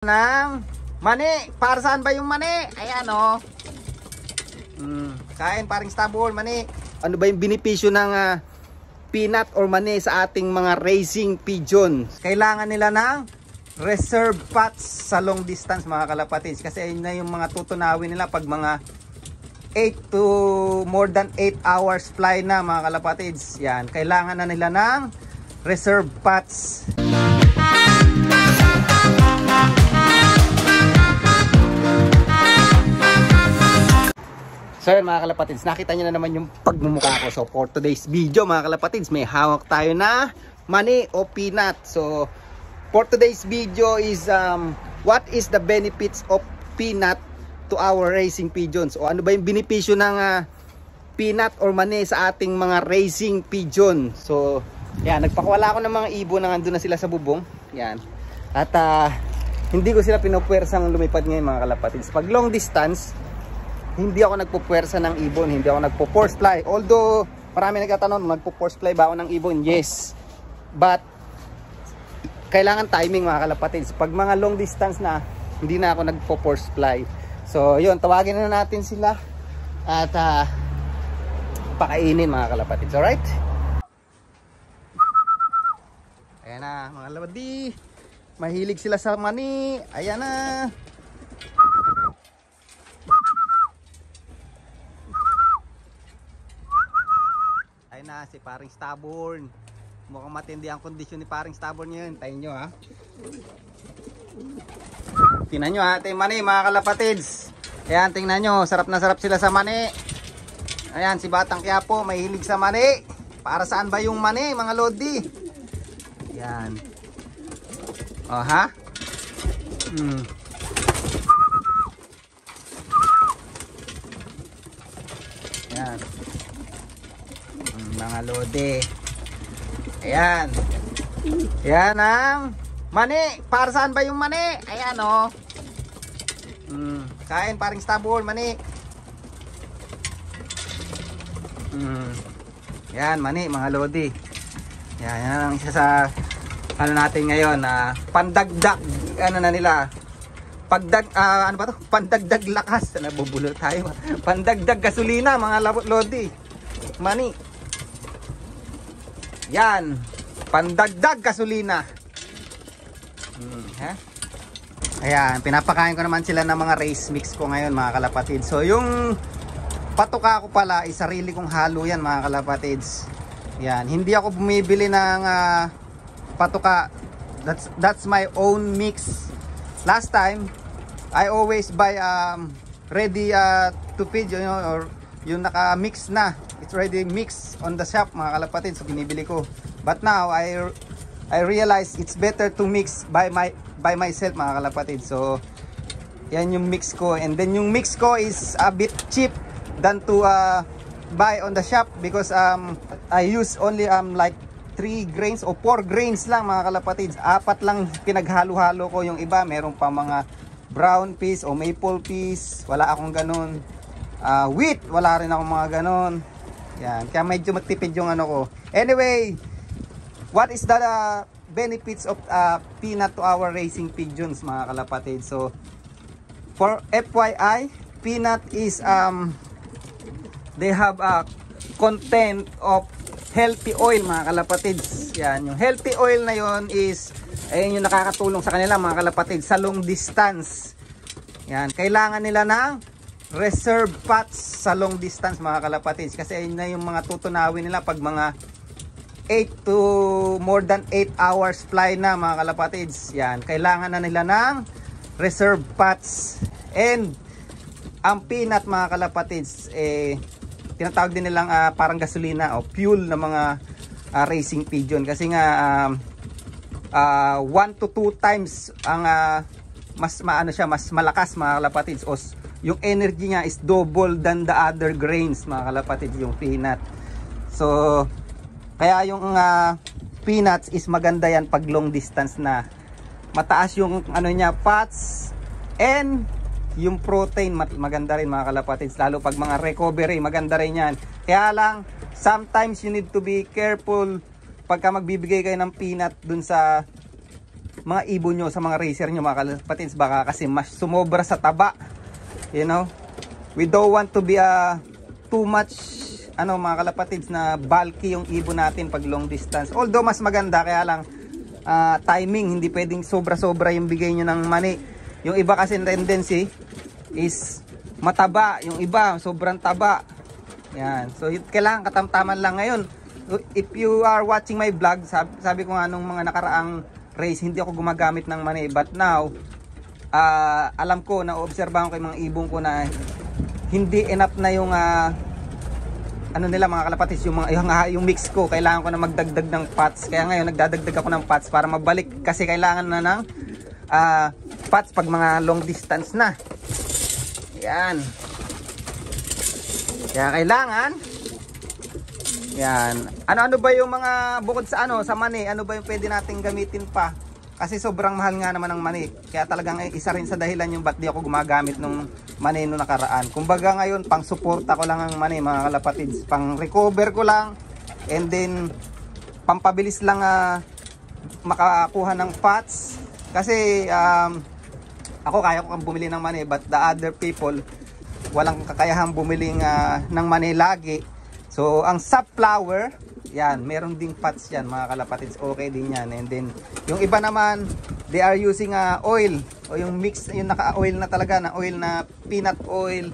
Ng mani. Para saan ba yung mani? Ayan o. Kain paring stabol, mani. Ano ba yung benepisyo ng peanut or mani sa ating mga racing pigeon? Kailangan nila ng reserve pots sa long distance mga kalapatids. Kasi yun na yung mga tutunawin nila pag mga 8 to more than 8 hours fly na mga kalapatids. Yan. Kailangan na nila ng reserve pots. So yun mga kalapatids, nakita nyo na naman yung pagmumukha ko. So for today's video mga kalapatids, may hawak tayo na mani o peanut. So for today's video is what is the benefits of peanut to our racing pigeons? O ano ba yung benepisyo ng peanut or mani sa ating mga racing pigeon? So yan, nagpakuwala ako ng mga ibon na nandun na sila sa bubong. Yan. At hindi ko sila pinupwersang lumipad ngayon mga kalapatids. Pag long distance, hindi ako nagpo-puwersa ng ibon, hindi ako nagpo-force fly. Although marami nagtatanong, nagpo-force fly ba ako ng ibon? Yes. But kailangan timing mga kalapatids. Pag mga long distance na, hindi na ako nagpo-force fly. So yun, tawagin na natin sila at pakainin mga kalapatids. Alright? Ayan na mga kalapatids. Mahilig sila sa mani. Ayan na. Na si paring stubborn, mukhang matindi ang kondisyon ni paring stubborn ngayon. Tayo nyo ha, tingnan nyo ha, ito yung mani mga kalapatids. Ayan, tingnan nyo, sarap na sarap sila sa mani. Ayan, si Batang Quiapo mahilig sa mani. Para saan ba yung mani mga lodi? Ayan, oh ha, ayan mga lodi. Ayan. Ayan ang mani. Para saan ba yung mani? Ayan o. Kain paring stabol, mani. Ayan, mani mga lodi. Ayan, yan ang isa sa ano natin ngayon. Pandagdag, ano na nila. Ano ba to? Pandagdag lakas. Nabubulol tayo. Pandagdag gasolina mga lodi. Mani. Yan, pandagdag gasolina. Ayan, pinapakain ko naman sila ng mga race mix ko ngayon mga kalapatids. So yung patuka ko pala ay sarili kong halo yan mga kalapatids. Yan, hindi ako bumibili ng patuka. That's my own mix. Last time I always buy ready to feed, you know, or yung naka-mix na. It's already mixed on the shop mga kalapatids, so binibili ko. But now I realize it's better to mix by myself mga kalapatids. So yan yung mix ko, and then yung mix ko is a bit cheap than to buy on the shop because I use only like 3 grains o 4 grains lang mga kalapatids. 4 lang pinaghalo-halo ko, yung iba meron pa mga brown peas o maple peas, wala akong ganun. Wheat, wala rin akong mga ganun. Yan, kaya medyo matipid yung ano ko. Anyway, what is the benefits of peanut to our racing pigeons mga kalapatids? So for FYI, peanut is they have a content of healthy oil mga kalapatids. Yan, yung healthy oil na yon is ayun yung nakakatulong sa kanila mga kalapatids sa long distance. Yan, kailangan nila ng reserve pots sa long distance mga kalapatids. Kasi ayun na yung mga tutunawin nila pag mga 8 to more than 8 hours fly na mga kalapatids. Yan, kailangan na nila ng reserve pots. And ang peanut mga kalapatids, tinatawag din nilang parang gasolina o fuel ng mga racing pigeon. Kasi nga 1 to 2 times ang mas malakas mga kalapatids, o yung energy niya is double than the other grains mga kalapatids, yung peanut. So kaya yung peanuts is maganda yan pag long distance na. Mataas yung ano niya, fats, and yung protein maganda rin mga kalapatids, lalo pag mga recovery maganda rin yan. Kaya lang sometimes you need to be careful pagka magbibigay kayo ng peanut dun sa mga ibon nyo, sa mga racer nyo mga kalapatids, baka kasi mas sumobra sa taba, you know. We don't want to be too much mga kalapatids na bulky yung ibon natin pag long distance. Although mas maganda, kaya lang timing, hindi pwedeng sobra-sobra yung bigay nyo ng mani. Yung iba kasi tendency is mataba, yung iba sobrang taba. Yan. So kailangan katamtaman lang ngayon. If you are watching my vlog, sabi ko nga nung mga nakaraang race, hindi ako gumagamit ng mani. But now, alam ko, na-obserbahan ko yung mga ibon ko na hindi enough na yung nila mga kalapatids, yung mix ko. Kailangan ko na magdagdag ng pots. Kaya ngayon nagdadagdag ako ng pots para mabalik, kasi kailangan na ng pots pag mga long distance na. Yan. Kaya kailangan yan. Ano ba yung mga bukod sa sa mani, ano ba yung pwede nating gamitin pa? Kasi sobrang mahal nga naman ng mani. Kaya talagang isa rin sa dahilan yung ba't di ako gumagamit ng mani no nakaraan. Kumbaga ngayon, pang suporta ko lang ang mani mga kalapatids. Pang recover ko lang. And then, pampabilis lang makakuha ng pots. Kasi, ako kaya ko kang bumili ng mani. But the other people, walang kakayahang bumili ng mani lagi. So, ang sunflower, yan, meron ding pots yan mga kalapatids, okay din yan. And then, yung iba naman, they are using oil, o yung mix, yung naka-oil na talaga, na oil na peanut oil,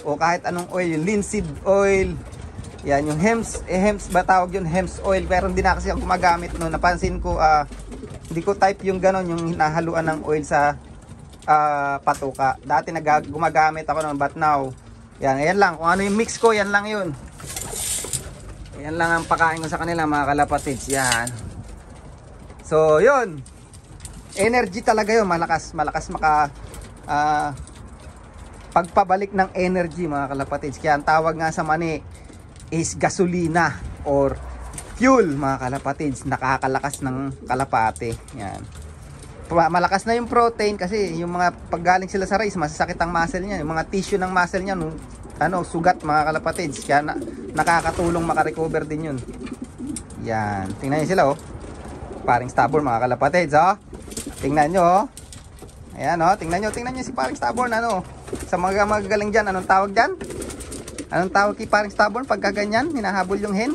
o kahit anong oil, yung linseed oil, yan, yung hems ba tawag yun, hems oil, pero hindi na kasi ako gumagamit no. Napansin ko, hindi ko type yung ganon, yung hinahaluan ng oil sa patuka. Dati gumagamit ako noon, but now, yan lang, kung ano yung mix ko, yan lang yun. Yan lang ang pakain ko sa kanila mga kalapatids. Yan. So yun, energy talaga yun. Malakas pagpabalik ng energy mga kalapatids. Kaya ang tawag nga sa mani is gasolina or fuel mga kalapatids. Nakakalakas ng kalapate. Yan. Malakas na yung protein kasi yung mga paggaling sila sa race, masasakit ang muscle niya. Yung mga tissue ng muscle niya, sugat mga kalapatids. Kaya nakakatulong makarecover din yun. Yan. Tingnan nyo sila Paring Stubborn mga kalapatids Tingnan nyo Ayan tingnan nyo si Paring Stubborn sa mga magagaling dyan. Anong tawag dyan? Anong tawag kay Paring Stubborn pagka ganyan hinahabol yung hen?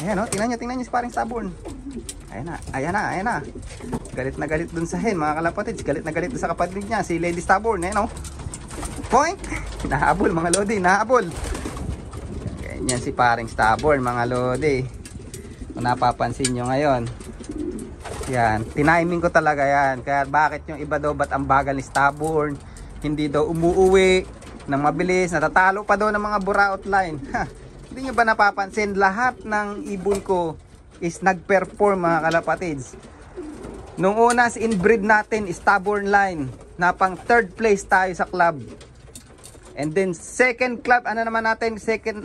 Ayan tingnan nyo si Paring Stubborn. Ayan na. Galit na galit dun sa hen mga kalapatids. Galit na galit dun sa kapatid niya, si Lady Stubborn. Point! Nahabol mga lodi, nahabol. Ganyan si Paring Stubborn mga lodi. Kung napapansin nyo ngayon. Yan, tiniming ko talaga yan. Kaya bakit yung iba daw, ba't ang bagal ni Stubborn? Hindi daw umuuwi ng mabilis, natatalo pa daw ng mga buraot line. Hindi nyo ba napapansin? Lahat ng ibon ko is nag-perform mga kalapatids. Nung una si inbreed natin, Stubborn line, na pang 3rd place tayo sa club. And then second club, naman natin,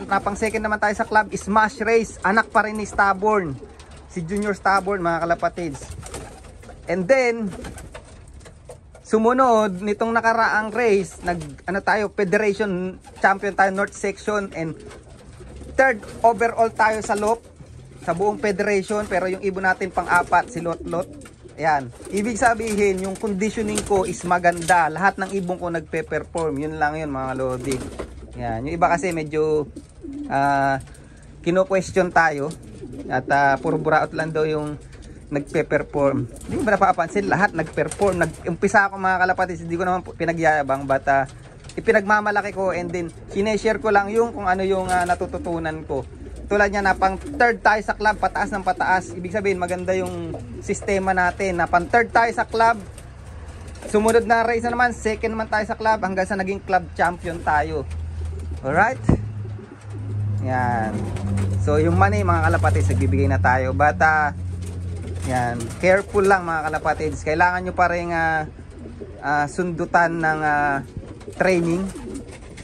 napang second naman tayo sa club, Smash Race, anak pa rin ni Stubborn, si Junior Stubborn mga kalapatids. And then sumunod nitong nakaraang race, tayo, Federation Champion tayo, North Section, and 3rd overall tayo sa loop, sa buong Federation, pero yung ibon natin pang-4 si Lot. Ayan, ibig sabihin yung conditioning ko is maganda. Lahat ng ibon ko nagpe-perform. Yun lang yun mga lodi. Ayan, yung iba kasi medyo kino-question tayo. At puro buraot lang daw yung nagpe-perform. Hindi mo ba napapansin? Lahat nag-perform. Nag-umpisa ako mga kalapatids. Hindi ko naman pinagyayabang, but ipinagmamalaki ko, and then sineshare ko lang yung kung ano yung natututunan ko. Tulad niya na pang 3rd tayo sa club, pataas ng pataas. Ibig sabihin maganda yung sistema natin na pang 3rd tayo sa club. Sumunod na race na naman, 2nd naman tayo sa club hanggang sa naging club champion tayo. Alright? Yan. So yung money mga kalapatids, nagbibigay na tayo. But yan, careful lang mga kalapatids. Kailangan nyo pa rin sundutan ng training.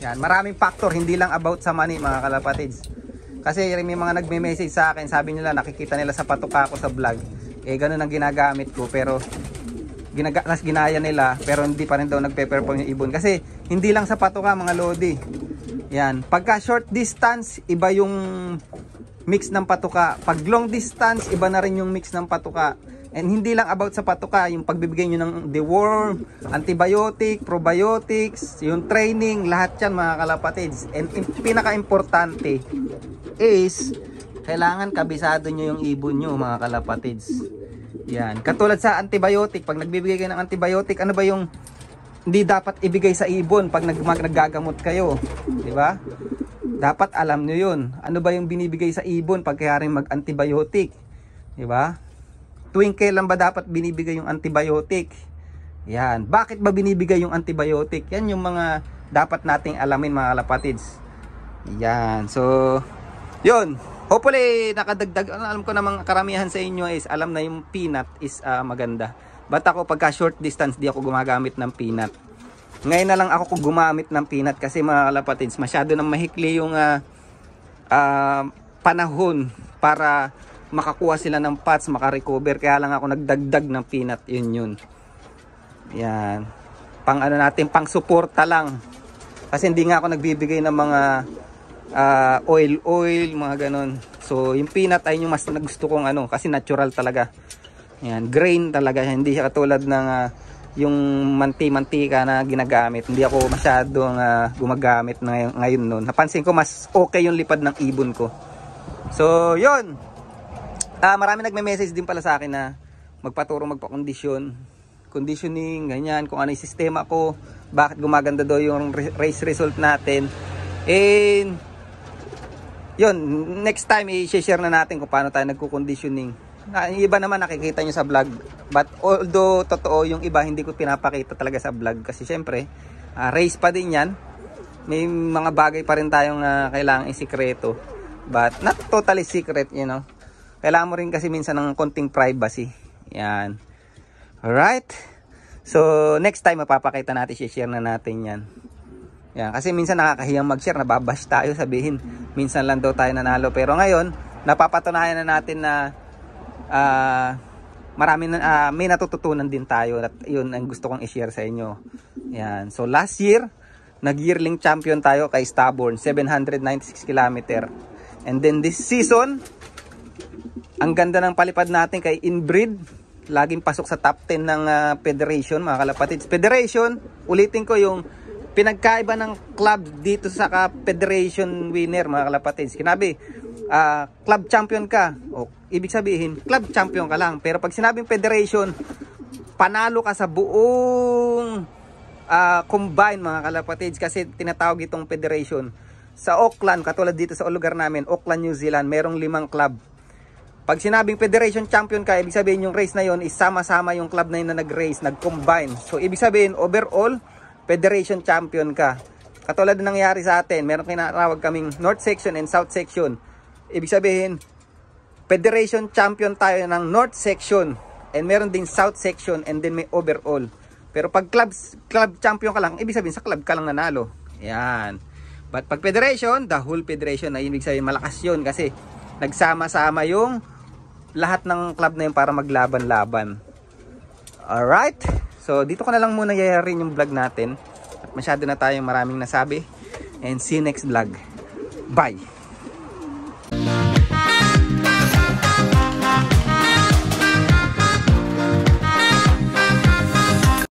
Yan, maraming factor, hindi lang about sa money mga kalapatids. Kasi may mga nagme-message sa akin, sabi nila nakikita nila sa patuka ko sa vlog. Ganun ang ginagamit ko, pero ginaya nila, pero hindi pa rin daw nagpe-perform yung ibon. Kasi hindi lang sa patuka mga lodi. Yan, pagka short distance, iba yung mix ng patuka. Pag long distance, iba na rin yung mix ng patuka. And hindi lang about sa patuka, yung pagbibigay nyo ng deworm, antibiotic, probiotics, yung training, lahat yan mga kalapatids. And pinaka-importante is, kailangan kabisado nyo yung ibon nyo mga kalapatids. Yan. Katulad sa antibiotic, pag nagbibigay kayo ng antibiotic, ano ba yung hindi dapat ibigay sa ibon pag naggagamot kayo? Diba? Dapat alam nyo yun. Ano ba yung binibigay sa ibon pag kaya rin mag-antibiotic? Diba? Tuwing kailan ba dapat binibigay yung antibiotic? Yan. Bakit ba binibigay yung antibiotic? Yan yung mga dapat nating alamin mga kalapatids. Yan. So, yun. Hopefully, nakadagdag. Alam ko namang karamihan sa inyo is alam na yung peanut is maganda. But ako pagka short distance, di ako gumagamit ng peanut. Ngayon na lang ako gumamit ng peanut kasi mga kalapatids, masyado nang mahikli yung panahon para makakuha sila ng pots, makarecover. Kaya lang ako nagdagdag ng peanut, yun. Yan. Pang ano natin, pang suporta lang. Kasi hindi nga ako nagbibigay ng mga oil, mga ganon. So, yung peanut ay yung mas gusto kong ano, kasi natural talaga. Yan, grain talaga. Hindi siya katulad ng yung mantika na ginagamit. Hindi ako masyadong gumagamit na ngayon noon. Napansin ko mas okay yung lipad ng ibon ko. So, yun. Marami nagme-message din pala sa akin na magpaturo, magpa-condition. Conditioning, ganyan. Kung ano yung sistema ko. Bakit gumaganda daw yung race result natin. And, yun. Next time, i-share na natin kung paano tayo nagko-conditioning. Yung iba naman nakikita nyo sa vlog, but although totoo, yung iba hindi ko pinapakita talaga sa vlog kasi syempre race pa din yan, may mga bagay pa rin tayong kailangang isikreto, but not totally secret, you know. Kailangan mo rin kasi minsan ng konting privacy. Yan. Alright, so next time mapapakita natin, share na natin yan. Yan. Kasi minsan nakakahiyang mag-share, nababash tayo, sabihin minsan lang daw tayo nanalo, pero ngayon napapatunayan na natin na marami na, may natututunan din tayo at yun ang gusto kong i-share sa inyo. Yan. So last year, nag-yearling champion tayo kay Stubborn, 796 km. And then this season, ang ganda ng palipad natin kay Inbreed. Laging pasok sa top 10 ng Federation, mga kalapatids. Federation, ulitin ko yung pinagkaiba ng club dito sa Federation winner, mga kalapatids. Kinabi, club champion ka. Ibig sabihin, club champion ka lang. Pero pag sinabing federation, panalo ka sa buong combine, mga kalapatids. Kasi tinatawag itong federation. Sa Auckland, katulad dito sa lugar namin, Auckland, New Zealand, merong 5 club. Pag sinabing federation champion ka, ibig sabihin yung race na yon is sama-sama yung club na yun na nag-race, nag-combine. So, ibig sabihin, overall, federation champion ka. Katulad na nangyari sa atin, meron kinatawag kaming North Section and South Section. Ibig sabihin, Federation champion tayo ng North Section and meron din South Section and then may overall. Pero pag club champion ka lang, ibig sabihin sa club ka lang nanalo. Yan. But pag Federation, the whole Federation, ay ibig sabihin malakas yun kasi nagsama-sama yung lahat ng club na yun para maglaban-laban. Alright. So dito ko na lang muna yayarin yung vlog natin. At masyado na tayong maraming nasabi. And see you next vlog. Bye.